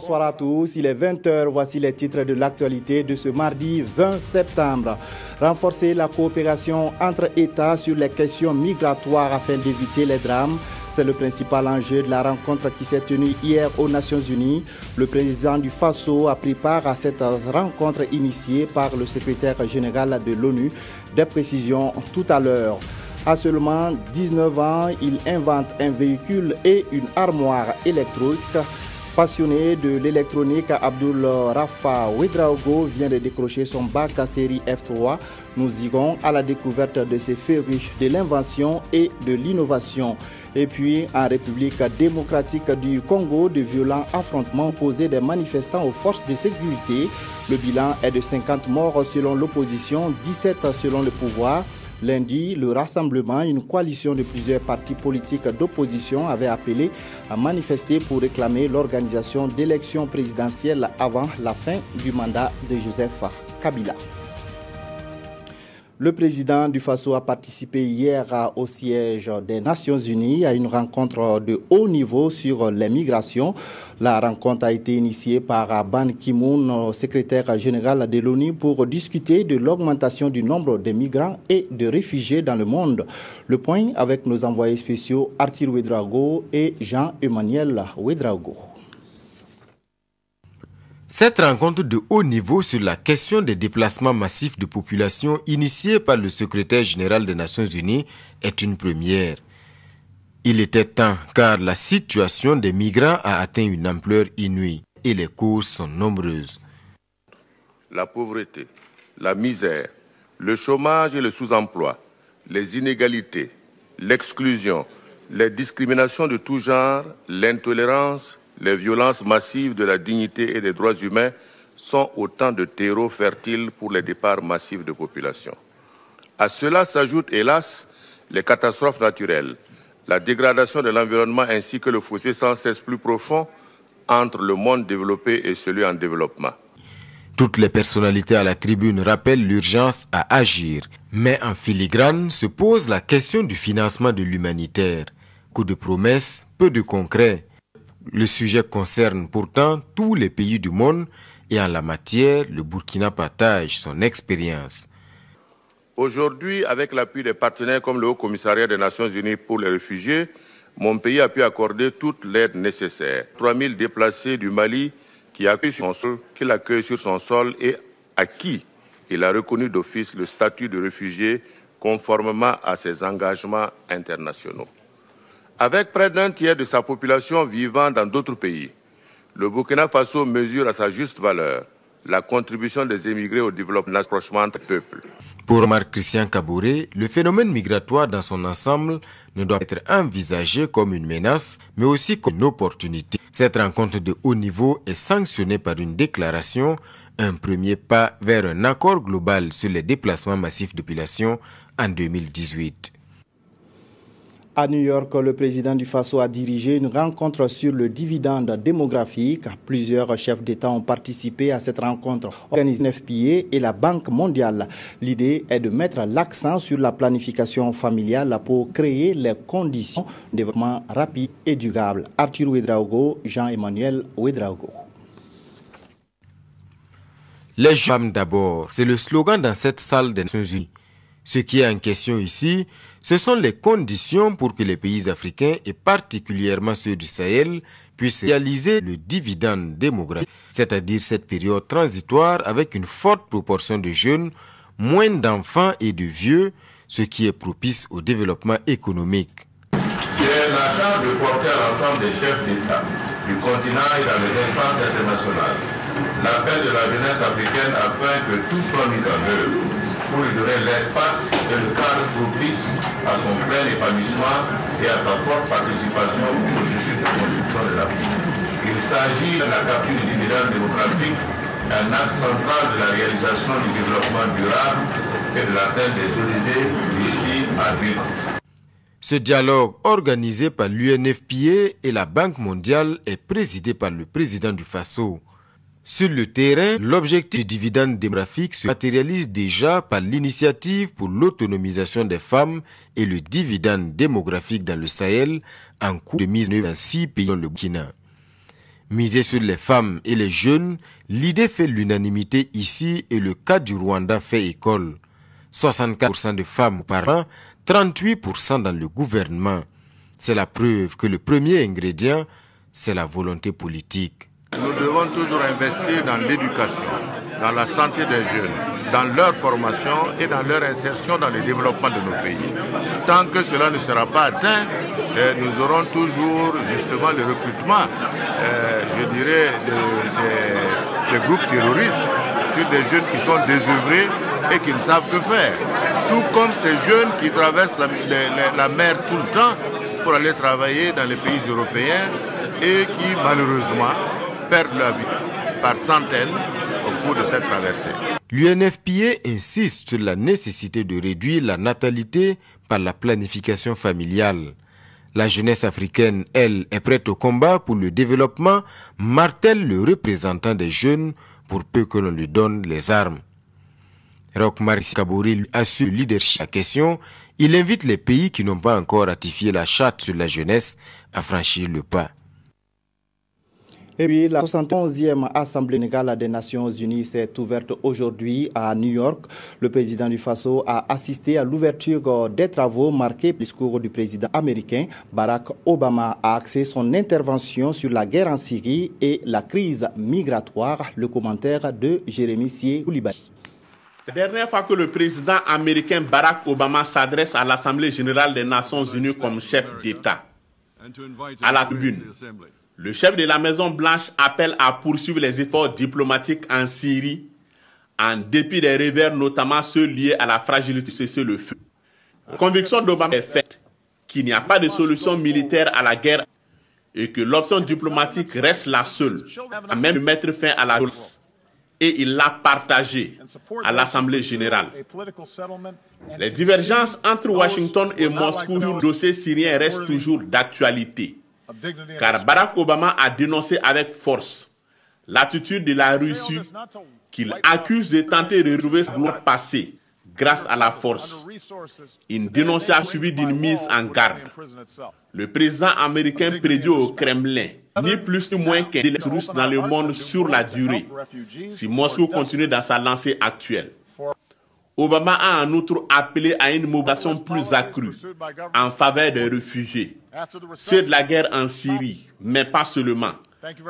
Bonsoir à tous, il est 20h, voici les titres de l'actualité de ce mardi 20 septembre. Renforcer la coopération entre États sur les questions migratoires afin d'éviter les drames. C'est le principal enjeu de la rencontre qui s'est tenue hier aux Nations Unies. Le président du Faso a pris part à cette rencontre initiée par le secrétaire général de l'ONU. Des précisions tout à l'heure. À seulement 19 ans, il invente un véhicule et une armoire électrique. Passionné de l'électronique, Abdul Rafa Ouedraogo vient de décrocher son bac à série F3. Nous irons à la découverte de ces férus de l'invention et de l'innovation. Et puis, en République démocratique du Congo, de violents affrontements opposés des manifestants aux forces de sécurité. Le bilan est de 50 morts selon l'opposition, 17 selon le pouvoir. Lundi, le rassemblement, une coalition de plusieurs partis politiques d'opposition avait appelé à manifester pour réclamer l'organisation d'élections présidentielles avant la fin du mandat de Joseph Kabila. Le président du Faso a participé hier au siège des Nations Unies à une rencontre de haut niveau sur les migrations. La rencontre a été initiée par Ban Ki-moon, secrétaire général de l'ONU, pour discuter de l'augmentation du nombre de migrants et de réfugiés dans le monde. Le point avec nos envoyés spéciaux Arthur Ouedraogo et Jean-Emmanuel Ouedraogo. Cette rencontre de haut niveau sur la question des déplacements massifs de population initiée par le secrétaire général des Nations Unies est une première. Il était temps car la situation des migrants a atteint une ampleur inouïe et les causes sont nombreuses. La pauvreté, la misère, le chômage et le sous-emploi, les inégalités, l'exclusion, les discriminations de tout genre, l'intolérance, les violences massives de la dignité et des droits humains sont autant de terreaux fertiles pour les départs massifs de population. À cela s'ajoutent, hélas, les catastrophes naturelles, la dégradation de l'environnement ainsi que le fossé sans cesse plus profond entre le monde développé et celui en développement. Toutes les personnalités à la tribune rappellent l'urgence à agir, mais en filigrane se pose la question du financement de l'humanitaire. Coup de promesses, peu de concret. Le sujet concerne pourtant tous les pays du monde et en la matière, le Burkina partage son expérience. Aujourd'hui, avec l'appui des partenaires comme le Haut Commissariat des Nations Unies pour les réfugiés, mon pays a pu accorder toute l'aide nécessaire. 3000 déplacés du Mali qu'il accueille sur son sol et à qui il a reconnu d'office le statut de réfugié conformément à ses engagements internationaux. Avec près d'un tiers de sa population vivant dans d'autres pays, le Burkina Faso mesure à sa juste valeur la contribution des émigrés au développement rapprochement entre peuples. Pour Marc-Christian Kaboré, le phénomène migratoire dans son ensemble ne doit être envisagé comme une menace, mais aussi comme une opportunité. Cette rencontre de haut niveau est sanctionnée par une déclaration, un premier pas vers un accord global sur les déplacements massifs de population en 2018. À New York, le président du Faso a dirigé une rencontre sur le dividende démographique. Plusieurs chefs d'État ont participé à cette rencontre organisée par l'FPA et la Banque mondiale. L'idée est de mettre l'accent sur la planification familiale pour créer les conditions de développement rapide et durable. Arthur Ouedraogo, Jean-Emmanuel Ouedraogo. Les femmes d'abord, c'est le slogan dans cette salle des Nations Unies. Ce qui est en question ici, ce sont les conditions pour que les pays africains, et particulièrement ceux du Sahel, puissent réaliser le dividende démographique, c'est-à-dire cette période transitoire avec une forte proportion de jeunes, moins d'enfants et de vieux, ce qui est propice au développement économique. J'ai la chance de porter à l'ensemble des chefs d'État du continent et dans les instances internationales l'appel de la jeunesse africaine afin que tout soit mis en œuvre pour lui donner l'espace et le cadre propice à son plein épanouissement et à sa forte participation au processus de construction de l'Afrique. Il s'agit de la capture du dividende démographique, un axe central de la réalisation du développement durable et de l'atteinte des ODD d'ici à 2030. Ce dialogue organisé par l'UNFPA et la Banque mondiale est présidé par le président du Faso. Sur le terrain, l'objectif du dividende démographique se matérialise déjà par l'initiative pour l'autonomisation des femmes et le dividende démographique dans le Sahel en cours de mise en œuvre dans 6 pays dont le Burkina. Miser sur les femmes et les jeunes, l'idée fait l'unanimité ici et le cas du Rwanda fait école. 64% de femmes par an, 38% dans le gouvernement. C'est la preuve que le premier ingrédient, c'est la volonté politique. Nous devons toujours investir dans l'éducation, dans la santé des jeunes, dans leur formation et dans leur insertion dans le développement de nos pays. Tant que cela ne sera pas atteint, nous aurons toujours justement le recrutement, je dirais, des groupes terroristes sur des jeunes qui sont désœuvrés et qui ne savent que faire. Tout comme ces jeunes qui traversent la mer tout le temps pour aller travailler dans les pays européens et qui malheureusement perdent la vie par centaines au cours de cette traversée. L'UNFPA insiste sur la nécessité de réduire la natalité par la planification familiale. La jeunesse africaine, elle, est prête au combat pour le développement, martèle le représentant des jeunes pour peu que l'on lui donne les armes. Roch Marc Kabore lui assure le leadership à la question. Il invite les pays qui n'ont pas encore ratifié la charte sur la jeunesse à franchir le pas. Et puis, la 71e Assemblée générale des Nations Unies s'est ouverte aujourd'hui à New York. Le président du Faso a assisté à l'ouverture des travaux marqués par le discours du président américain. Barack Obama a axé son intervention sur la guerre en Syrie et la crise migratoire. Le commentaire de Jérémy Sié-Koulibaly. C'est la dernière fois que le président américain Barack Obama s'adresse à l'Assemblée générale des Nations Unies comme chef d'État. À la tribune, le chef de la Maison-Blanche appelle à poursuivre les efforts diplomatiques en Syrie, en dépit des revers, notamment ceux liés à la fragilité de cessez-le-feu. La conviction d'Obama est faite qu'il n'y a pas de solution militaire à la guerre et que l'option diplomatique reste la seule, à même de mettre fin à la violence. Et il l'a partagé à l'Assemblée générale. Les divergences entre Washington et Moscou sur le dossier syrien restent toujours d'actualité. Car Barack Obama a dénoncé avec force l'attitude de la Russie qu'il accuse de tenter de retrouver sa gloire passée grâce à la force. Une dénonciation suivie d'une mise en garde. Le président américain prédit au Kremlin ni plus ni moins qu'un délai russe dans le monde sur la durée si Moscou continue dans sa lancée actuelle. Obama a en outre appelé à une mobilisation plus accrue en faveur des réfugiés, ceux de la guerre en Syrie, mais pas seulement.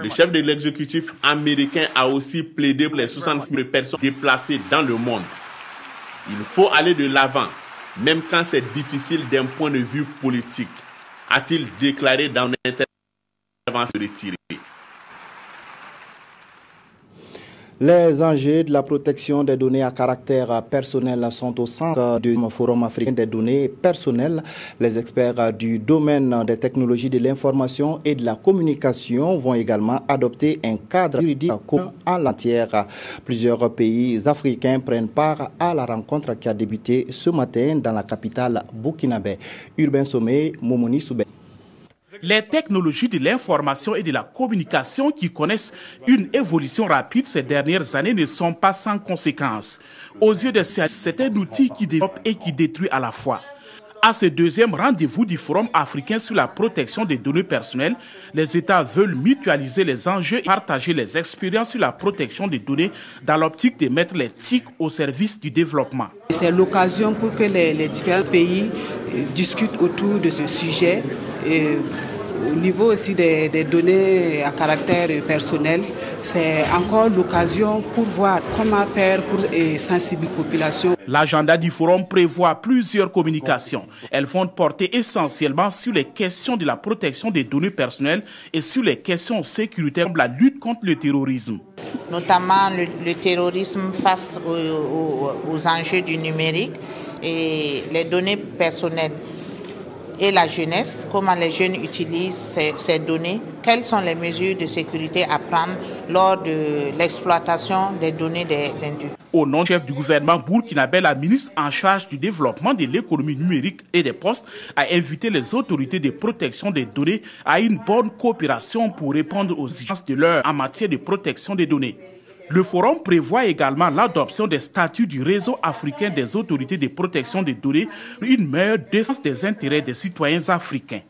Le chef de l'exécutif américain a aussi plaidé pour les 66 000 personnes déplacées dans le monde. Il faut aller de l'avant, même quand c'est difficile d'un point de vue politique, a-t-il déclaré dans une intervention retirée. Les enjeux de la protection des données à caractère personnel sont au centre du Forum africain des données personnelles. Les experts du domaine des technologies de l'information et de la communication vont également adopter un cadre juridique commun en la matière. Plusieurs pays africains prennent part à la rencontre qui a débuté ce matin dans la capitale burkinabé. Urbain Sommet, Momoni Soubé. Les technologies de l'information et de la communication qui connaissent une évolution rapide ces dernières années ne sont pas sans conséquences. Aux yeux des scientifiques, c'est un outil qui développe et qui détruit à la fois. À ce deuxième rendez-vous du Forum africain sur la protection des données personnelles, les États veulent mutualiser les enjeux et partager les expériences sur la protection des données dans l'optique de mettre les TIC au service du développement. C'est l'occasion pour que les différents pays discutent autour de ce sujet. Au niveau aussi des données à caractère personnel, c'est encore l'occasion pour voir comment faire pour sensibiliser la population. L'agenda du forum prévoit plusieurs communications. Elles vont porter essentiellement sur les questions de la protection des données personnelles et sur les questions sécuritaires comme la lutte contre le terrorisme. Notamment le terrorisme face aux enjeux du numérique et les données personnelles. Et la jeunesse, comment les jeunes utilisent ces données, quelles sont les mesures de sécurité à prendre lors de l'exploitation des données des individus. Au nom du chef du gouvernement burkinabé, la ministre en charge du développement de l'économie numérique et des postes a invité les autorités de protection des données à une bonne coopération pour répondre aux exigences de l'heure en matière de protection des données. Le forum prévoit également l'adoption des statuts du réseau africain des autorités de protection des données pour une meilleure défense des intérêts des citoyens africains.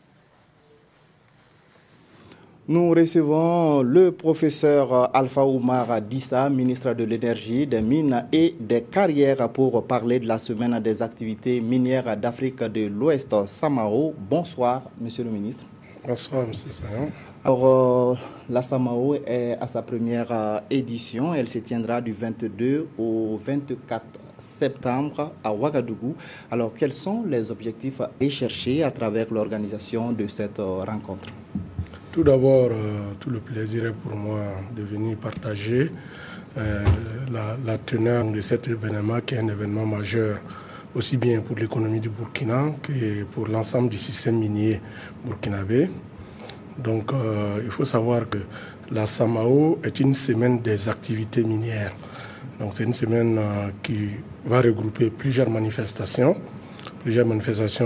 Nous recevons le professeur Alpha Oumar Dissa, ministre de l'Énergie, des Mines et des Carrières, pour parler de la semaine des activités minières d'Afrique de l'Ouest, Samao. Bonsoir, monsieur le ministre. Bonsoir, monsieur Sayon. Alors, la Samao est à sa première édition. Elle se tiendra du 22 au 24 septembre à Ouagadougou. Alors, quels sont les objectifs recherchés à travers l'organisation de cette rencontre? Tout d'abord, tout le plaisir est pour moi de venir partager la teneur de cet événement qui est un événement majeur, aussi bien pour l'économie du Burkina que pour l'ensemble du système minier burkinabé. Donc, il faut savoir que la Samao est une semaine des activités minières. Donc, c'est une semaine qui va regrouper plusieurs manifestations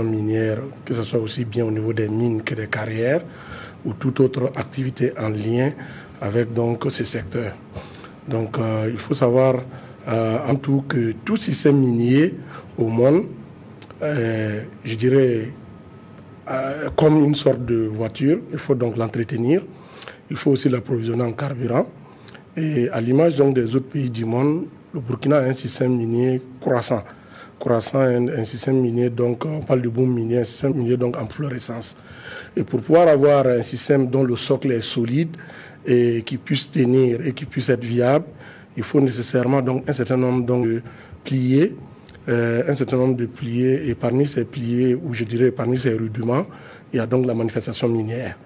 minières, que ce soit aussi bien au niveau des mines que des carrières, ou toute autre activité en lien avec donc ces secteurs. Donc il faut savoir en tout que tout système minier au monde, je dirais, comme une sorte de voiture, il faut donc l'entretenir, il faut aussi l'approvisionner en carburant. Et à l'image donc des autres pays du monde, le Burkina a un système minier croissant. Un système minier, donc on parle de boom minier, un système minier donc en florescence. Et pour pouvoir avoir un système dont le socle est solide et qui puisse tenir et qui puisse être viable, il faut nécessairement donc un certain nombre donc, de piliers, et parmi ces piliers, ou je dirais parmi ces rudiments, il y a donc la manifestation minière.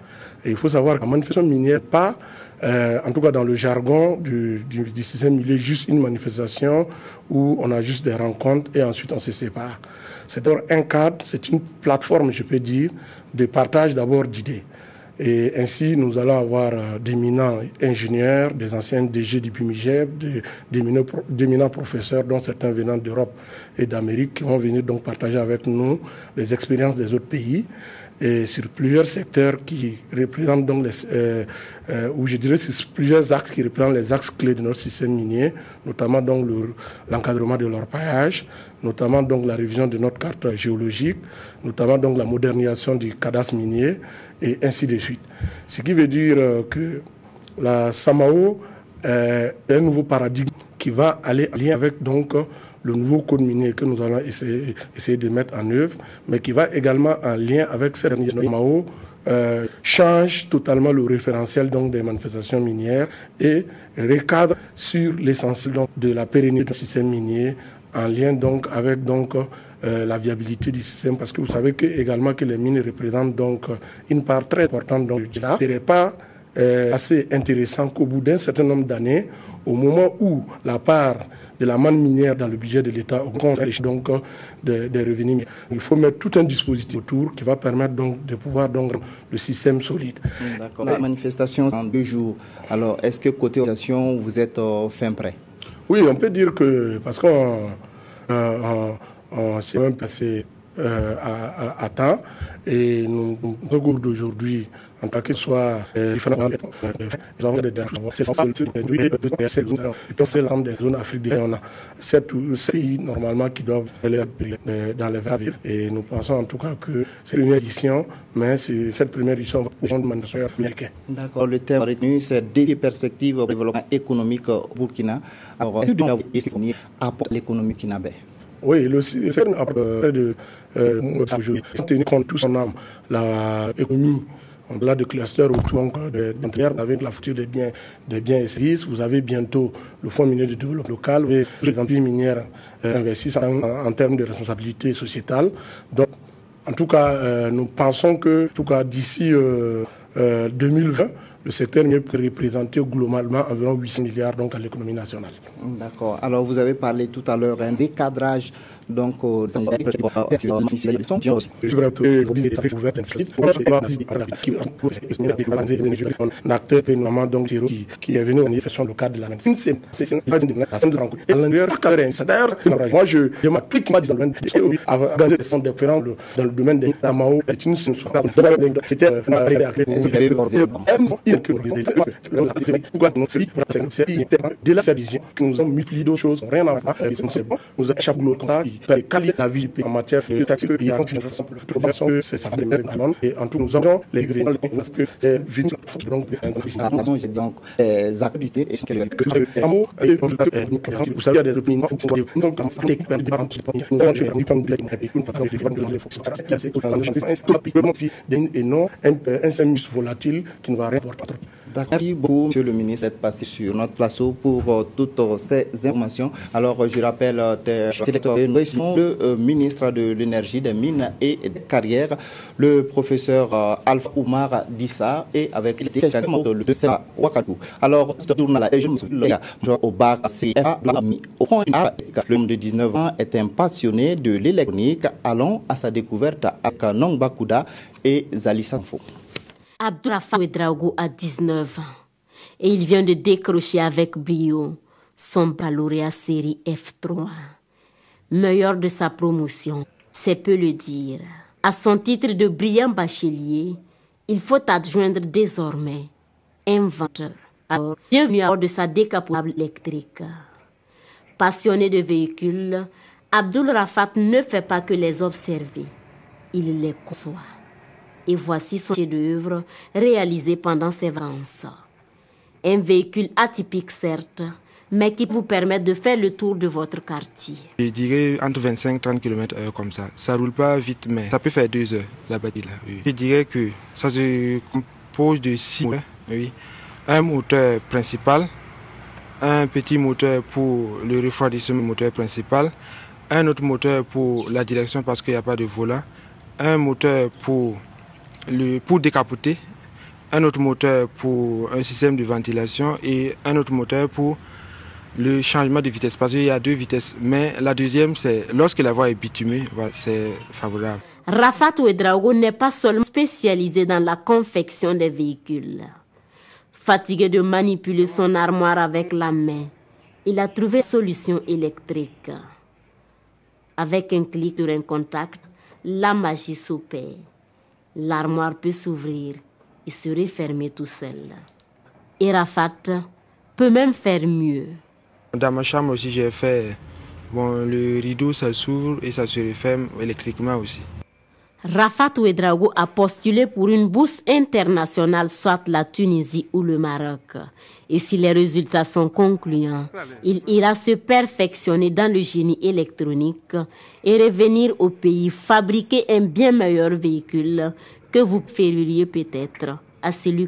Et il faut savoir que la manifestation minière, pas, en tout cas dans le jargon du système minier, juste une manifestation où on a juste des rencontres et ensuite on se sépare. C'est d'abord un cadre, c'est une plateforme, je peux dire, de partage d'abord d'idées. Et ainsi, nous allons avoir d'éminents ingénieurs, des anciens DG du BUMIGEP, d'éminents professeurs, dont certains venant d'Europe et d'Amérique, qui vont venir donc partager avec nous les expériences des autres pays et sur plusieurs secteurs qui représentent donc ou je dirais sur plusieurs axes qui représentent les axes clés de notre système minier, notamment donc l'encadrement de l'orpaillage, notamment donc la révision de notre carte géologique, notamment donc la modernisation du cadastre minier et ainsi de suite. Ce qui veut dire que la Samao est un nouveau paradigme qui va aller en lien avec donc le nouveau code minier que nous allons essayer de mettre en œuvre, mais qui va également en lien avec cette Samao change totalement le référentiel donc des manifestations minières et recadre sur l'essentiel de la pérennité du système minier en lien donc avec donc la viabilité du système, parce que vous savez également que les mines représentent donc une part très importante donc ce n'est pas assez intéressant qu'au bout d'un certain nombre d'années, au moment où la part de la manne minière dans le budget de l'État augmente donc des revenus, il faut mettre tout un dispositif autour qui va permettre donc de pouvoir donc le système solide. D'accord. La manifestation en 2 jours. Alors, est-ce que côté organisation, vous êtes fin prêt? Oui, on peut dire que parce qu'on s'est même passé à temps et nous cours d'aujourd'hui en tant que soit différents des zones africaines. On a 7 pays normalement qui doivent aller dans les villes et nous pensons en tout cas que c'est une édition, mais cette première édition va pour le manifestation américain. D'accord, le thème retenu c'est défis perspectives au développement économique au Burkina. Alors, est-ce que vous avez apporté l'économie kinabé? Oui, le système après de aujourd'hui, tenu compte tout son âme, l'économie, on a de clusters autour avec la future des biens et services. Vous avez bientôt le Fonds minier de développement local, les entreprises minières investissent en termes de responsabilité sociétale. Donc, en tout cas, nous pensons que, en tout cas, d'ici 2020, le secteur minier peut représenter globalement environ 800 milliards donc, à l'économie nationale. D'accord. Alors, vous avez parlé tout à l'heure d'un décadrage donc un acteur qui est venu en manifestation le cadre de la médecine. C'est d'ailleurs, moi je m'applique dans le domaine des Samao. C'était De la vision que nous avons multiplié d'autres choses, rien à voir. Nous avons chaque l'autre qui permet qualifier la vie du pays en matière de taxes. Il y a une c'est ça et en tout nous avons les gouvernements parce que c'est vite donc j'ai donc activités et vous savez des opinions un sémus volatile qui ne va rien porter. Merci beaucoup, Monsieur le ministre, d'être passé sur notre plateau pour toutes ces informations. Alors, je rappelle le ministre de l'Énergie, des Mines et des Carrières, le professeur Alpha Oumar Dissa, et avec le de Ouagadougou. Alors, ce journal au bac CFA, l'homme de 19 ans est un passionné de l'électronique. Allons à sa découverte avec Nong Bakouda et Zali Sanfo. Abdoulafa Ouedraogo a 19 ans et il vient de décrocher avec brio son baccalauréat série F3. Meilleur de sa promotion, c'est peu le dire. À son titre de brillant bachelier, il faut adjoindre désormais inventeur. Alors, bienvenue à bord de sa décapotable électrique. Passionné de véhicules, Abdoul Rafat ne fait pas que les observer, il les conçoit. Et voici son chef-d'œuvre réalisé pendant ses vacances. Un véhicule atypique certes, mais qui vous permet de faire le tour de votre quartier. Je dirais entre 25 et 30 km/h comme ça. Ça ne roule pas vite, mais ça peut faire 2 heures, la batterie là. Oui. Je dirais que ça se compose de 6 moteurs. Oui. Un moteur principal, un petit moteur pour le refroidissement, moteur principal, un autre moteur pour la direction parce qu'il n'y a pas de volant, un moteur pour décapoter, un autre moteur pour un système de ventilation et un autre moteur pour le changement de vitesse. Parce qu'il y a 2 vitesses, mais la deuxième, c'est lorsque la voie est bitumée, voilà, c'est favorable. Rafat Ouedraogo n'est pas seulement spécialisé dans la confection des véhicules. Fatigué de manipuler son armoire avec la main, il a trouvé une solution électrique. Avec un clic sur un contact, la magie s'opère. L'armoire peut s'ouvrir et se refermer tout seul. Et Rafat peut même faire mieux. Dans ma chambre aussi, j'ai fait le rideau, ça s'ouvre et ça se referme électriquement aussi. Rafat Ouedraogo a postulé pour une bourse internationale, soit la Tunisie ou le Maroc. Et si les résultats sont concluants, il ira se perfectionner dans le génie électronique et revenir au pays fabriquer un bien meilleur véhicule que vous préféreriez peut-être à celui